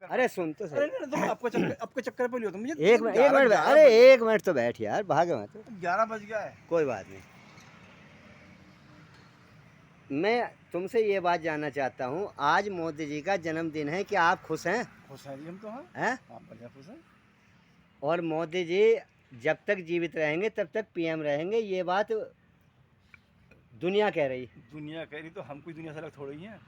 अरे सुन तो अरे सही। नहीं, तुम आपके चक्कर पे लियो तुम। एक मिनट अरे एक मिनट तो बैठ यार, भागे मत। 11 बज गया है। कोई बात नहीं। मैं तुमसे ये बात जानना चाहता हूँ, आज मोदी जी का जन्मदिन है, क्या आप खुश हैं? खुश हैं जी हम तो। हाँ हैं? आप बढ़िया खुश हैं। और मोदी जी जब तक जीवित रहेंगे तब तक पीएम रहेंगे, ये बात दुनिया कह रही। दुनिया कह रही तो हम कोई दुनिया से अलग थोड़ी हैं।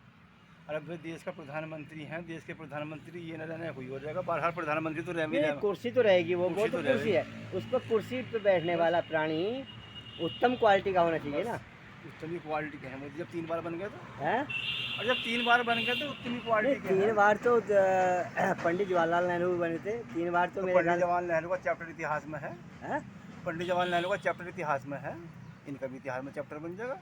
अरे भाई देश का प्रधानमंत्री हैं, देश के प्रधानमंत्री ये न रहना कोई और रहेगा, बाहर प्रधानमंत्री तो रह भी नहीं, रहेगा। कुर्सी तो रहेगी, वो कुर्सी तो तो कुर्सी है। उस पर कुर्सी पे बैठने वाला प्राणी उत्तम क्वालिटी का होना चाहिए ना। उतनी क्वालिटी के हैं मोदी, जब 3 बार बन गए तो। हैं? और जब 3 बार बन गए तो उतनी नहीं, क्वालिटी के हैं। 3 बार तो पंडित जवाहरलाल नेहरू भी बने थे, 3 बार तो मेरे पंडित ख्याल। जवाहरलाल नेहरू का चैप्टर इतिहास में है। हैं? पंडित जवाहरलाल नेहरू का चैप्टर इतिहास में है, इनका भी इतिहास में चैप्टर बन जाएगा।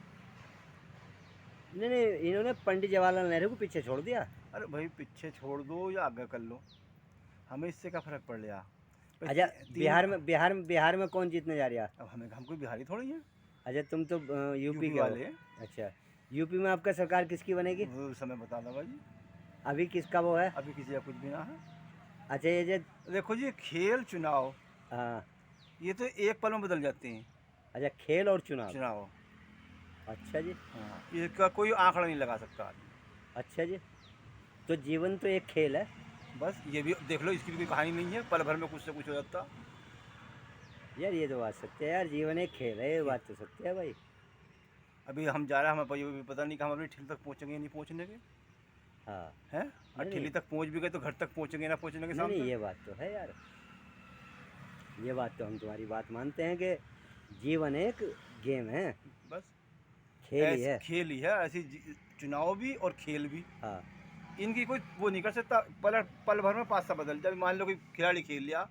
नहीं नहीं, इन्होंने पंडित जवाहरलाल नेहरू को पीछे छोड़ दिया। अरे भाई पीछे छोड़ दो या आगे कर लो, हमें इससे क्या फर्क पड़ गया। अच्छा, बिहार में कौन जीतने जा रहा है? अब हम कोई बिहारी थोड़ी हैं। अच्छा, तुम तो यूपी के वाले हो। हैं। अच्छा, यूपी में आपका सरकार किसकी बनेगी? वो समय बता दो भाई। अभी किसका वो है? अभी किसी का कुछ भी ना है। अच्छा, ये जो देखो जी, खेल चुनाव हाँ। ये तो एक पल में बदल जाते हैं। अच्छा, खेल और चुनाव। चुनाव, अच्छा जी। हाँ, इसका कोई आंकड़ा नहीं लगा सकता आदमी। अच्छा जी, तो जीवन तो एक खेल है। बस ये भी देख लो, इसकी भी कोई कहानी नहीं है, पल भर में कुछ से कुछ हो जाता। यार ये तो बात सत्य है यार, जीवन एक खेल है, ये बात तो सत्य है भाई। अभी हम जा रहे हैं, हमें ये पता नहीं कि हम अपनी ठिल तक पहुँचेंगे या नहीं पहुँचने के। हाँ। हैं? और नहीं, ठिली तक पहुँच भी गए तो घर तक पहुँचेंगे ना पहुँचने के नहीं सामने। नहीं, ये बात तो है यार, ये बात तो हम तुम्हारी बात मानते हैं कि जीवन एक गेम है, बस खेल ही है। खेल ही है, ऐसी चुनाव भी और खेल भी। हाँ। इनकी कोई वो नहीं कर सकता, पल भर में पासा बदल जाए। मान लो कोई खिलाड़ी खेल लिया,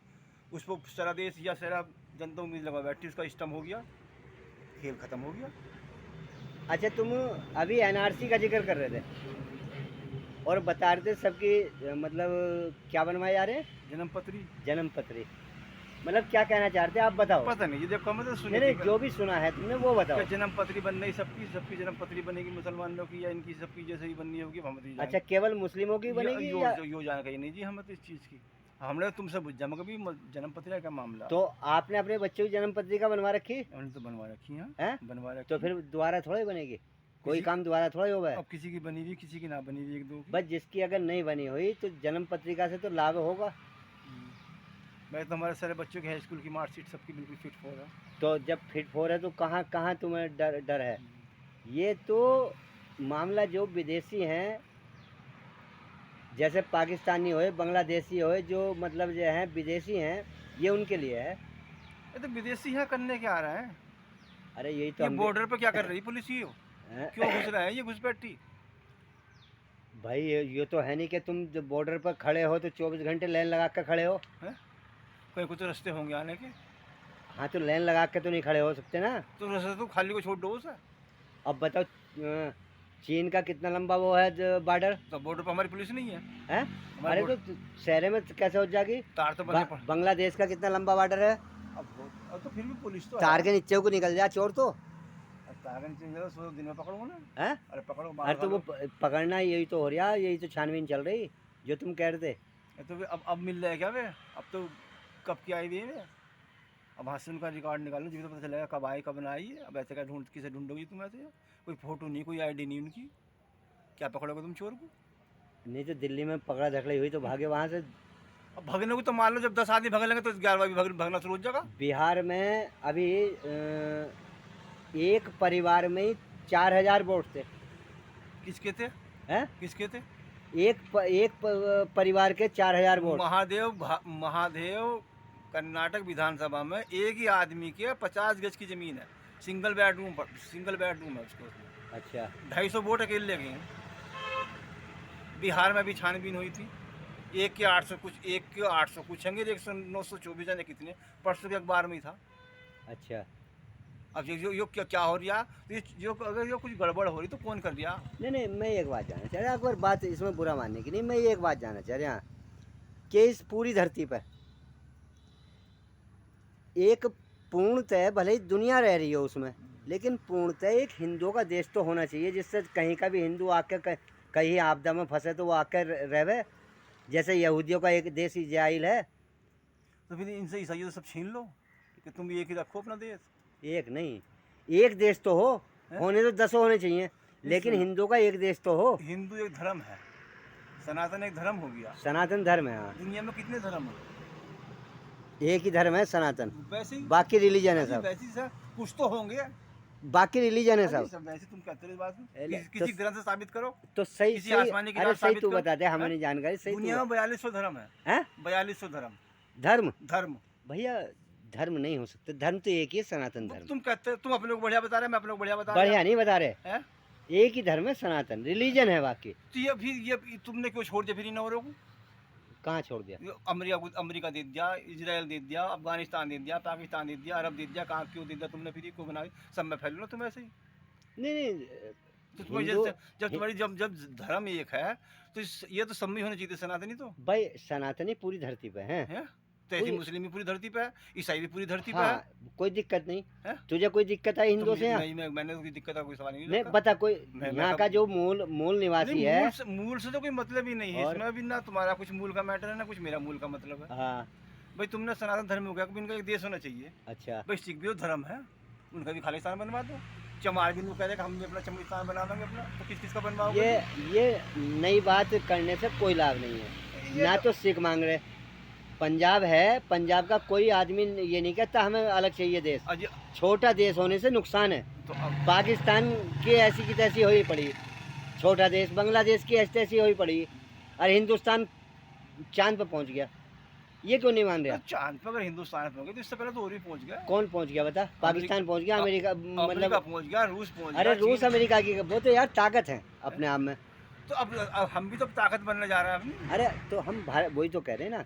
उस पर सारा देश या सारा जनता उम्मीद लगा बैठी, उसका स्टम्प हो गया, खेल खत्म हो गया। अच्छा, तुम अभी एनआरसी का जिक्र कर रहे थे और बता रहे थे सबकी मतलब क्या बनवाए जा रहे हैं? जन्म पत्री मतलब क्या कहना चाहते हैं आप बताओ। पता नहीं, ये देखो मैं तो सुनी नहीं, जो भी सुना है तुमने वो बताओ। जन्म पत्री बन रही सबकी जन्म पत्री बनेगी मुसलमानों की, या इनकी सबकी जैसे ही बननी होगी हम तो अच्छा, केवल मुस्लिमों की बनेगी या? यो जानकारी नहीं जी हमें तो इस चीज़ की। हमने तुमसे पूछा मगर भी जन्म पत्री का मामला। तो आपने अपने बच्चों की जन्म पत्रिका बनवा रखी? हमने तो बनवा रखी है। हैं? बनवा रखी। तो फिर दोबारा थोड़ा ही बनेगी, कोई काम दोबारा थोड़ा ही होगा। अब किसी की बनी हुई, किसी की ना बनी हुई, एक दो की। बस जिसकी अगर नहीं बनी हुई तो जन्म पत्रिका से तो लाभ होगा। मैं तो हमारे सारे बच्चों के हाई स्कूल की मार्कशीट सबकी बिल्कुल फिट हो रहा है। तो जब फिट हो रहा है तो कहाँ कहाँ तुम्हें डर है? ये तो मामला जो विदेशी हैं, जैसे पाकिस्तानी होए, बांग्लादेशी होए, जो मतलब जो हैं विदेशी हैं, ये उनके लिए है। ये तो विदेशी यहाँ करने क्या आ रहे हैं? अरे यही तो ये बॉर्डर पे क्या कर रही पुलिस? ये क्यों घुस रहे हैं ये घुसपैठी? भाई ये तो है नहीं कि तुम जब बॉर्डर पर खड़े हो तो 24 घंटे लाइन लगा कर खड़े हो। कहीं कुछ रास्ते होंगे आने के। हाँ, तो लाइन लगा के तो नहीं खड़े हो सकते ना। तो रास्ते तो खाली को छोड़ दो उसे। अब बताओ, चीन का कितना लंबा वो है बॉर्डर? तो बॉर्डर पर हमारी पुलिस नहीं है। हैं? अरे तो शहर में कैसे हो जाएगी? तार तो बांग्लादेश का कितना लंबा बॉर्डर है? अब तो फिर भी पुलिस तो तार के नीचे को निकल जा चोर तो। तार के नीचे निकल, सो दिन में पकड़ो ना। हैं? अरे पकड़ो। अरे तो वो पकड़ना यही तो हो रहा, यही तो छानबीन चल रही जो तुम कह रहे थे। तो अब मिल रहा है क्या वे? अब तो कब की आई हुई है वे? अब हाथ से उनका रिकॉर्ड निकालो, जब तो पता चलेगा कब आई कब ना आई है। अब ऐसे क्या किसे ढूंढोगी तुम? ऐसे कोई फोटो नहीं, कोई आईडी नहीं उनकी, क्या पकड़ोगे तुम चोर को? नहीं तो दिल्ली में पकड़ा धकड़ी हुई तो भागे वहाँ से। अब भगने को तो मान लो जब 10 आदमी भागने लगे तो 11वां भी भागना शुरू हो जाएगा। बिहार में अभी एक परिवार में 4000 वोट थे। किसके थे? हैं? किसके थे? एक परिवार के 4000 वोट। महादेव कर्नाटक विधानसभा में एक ही आदमी के 50 गज की जमीन है, सिंगल बेडरूम है उसको। अच्छा, 250 वोट अकेले लगे हैं। बिहार में भी छानबीन हुई थी, एक के 800 कुछ होंगे, 924 जाने कितने, परसों के अखबार में ही था। अच्छा। अब यो क्या हो रहा? अगर यो कुछ गड़बड़ हो रही तो कौन कर दिया? नहीं, मैं एक बात जानना चाह रहा हूँ, अगर बात इसमें बुरा मानने की नहीं, मैं एक बात जानना चाह रहा हूँ कि इस पूरी धरती पर एक पूर्णतः, भले ही दुनिया रह रही हो उसमें, लेकिन पूर्णतः एक हिंदुओं का देश तो होना चाहिए, जिससे कहीं का भी हिंदू आकर कहीं आपदा में फंसे तो वो आकर रहे। जैसे यहूदियों का एक देश इजराइल है। तो फिर इनसे ईसाइयों से सब छीन लो कि तुम एक ही रखो अपना देश। एक नहीं, एक देश तो हो, हैं? होने तो 10 होने चाहिए, लेकिन सुनो। हिंदू का एक देश तो हो। हिंदू एक धर्म है, सनातन एक धर्म हो गया। सनातन धर्म है, हाँ, दुनिया में कितने धर्म है? एक ही धर्म है सनातन, वैसे ही बाकी रिलीजन है अरे सब, वैसे ही सर कुछ तो होंगे। बाकी रिलीजन है अरे सब। सब वैसे तुम कहते हो इस बात को, एले- किसी ग्रंथ से साबित करो, तो सही किसी सही, आसमानी अरे किताब सही साबित तू करो। बता दे, हमें हैं? नहीं जानकारी, सही दुनिया तू में 4200 धर्म है। है। 4200 धर्म धर्म धर्म। भैया, धर्म नहीं हो सकते, धर्म तो एक ही है, सनातन धर्म। तुम कहते हो, तुम अपने को बढ़िया बता रहे, मैं अपने को बढ़िया बता रहा बढ़िया नहीं बता रहे, है। एक ही धर्म है, सनातन रिलीजन है बाकी। तो ये तुमने क्यों छोड़ दिया फिर इन औरों को? कहाँ छोड़ दिया? ये अमेरिका दे दिया, इजराइल दे दिया, अफगानिस्तान दे दिया, पाकिस्तान दे दिया, अरब दे दिया, कहाँ क्यों दे दिया तुमने? फिर ये क्यों बना? सब में फैल लो तुम ऐसे ही। नहीं, तो तुम्हारी हिंदू- जब तुम्हारी जब जब धर्म एक है तो ये तो सब में होना चाहिए, सनातनी तो भाई सनातनी पूरी धरती पे हैं। है। तो ऐसी कोई- मुस्लिम भी पूरी धरती पे है, ईसाई भी पूरी धरती पे हाँ, है। कोई दिक्कत नहीं हैं? तुझे, कोई दिक्कत है हिंदुओं से यहाँ? नहीं, मैंने कोई दिक्कत का कोई सवाल नहीं नहीं रखा। बता, कोई मैं यहाँ कब- का जो मूल निवासी नहीं, है। मूल से तो कोई मतलब ही नहीं है और? इसमें भी, ना तुम्हारा कुछ मूल का मैटर है ना कुछ मेरा मूल का मतलब है। हाँ, भाई तुमने सनातन धर्म हो गया, इनका एक देश होना चाहिए। अच्छा, भाई सिख भी तो धर्म है, उनका भी खालिस्तान बनवा दो। चमार भी लोग कह रहे कि हम भी अपना चमड़िस्तान बना देंगे अपना, तो किस का बनवाओगे? ये नई बात करने से कोई लाभ नहीं है। ना तो सिख मांग रहे, पंजाब है, पंजाब का कोई आदमी ये नहीं कहता हमें अलग चाहिए देश। छोटा देश होने से नुकसान है। तो अब पाकिस्तान की ऐसी की तैसी हुई पड़ी, छोटा देश, बांग्लादेश की ऐसी तैसी हुई पड़ी, और हिंदुस्तान चांद पर पहुंच गया। ये क्यों नहीं मान रहा? चांद पर अगर हिंदुस्तान पहुंच गया तो इससे पहले तो और भी पहुंच गया। कौन पहुंच गया बता? पाकिस्तान पहुंच गया, अमेरिका अमेरिका मतलब, पहुंच गया, रूस पहुंच गया, अरे रूस चीन- अमेरिका की वो तो यार ताकत है अपने आप में। तो अब हम भी तो ताकत बनने जा रहे हैं अपनी। अरे तो हम भारत, वही तो कह रहे हैं ना,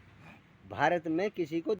भारत में किसी को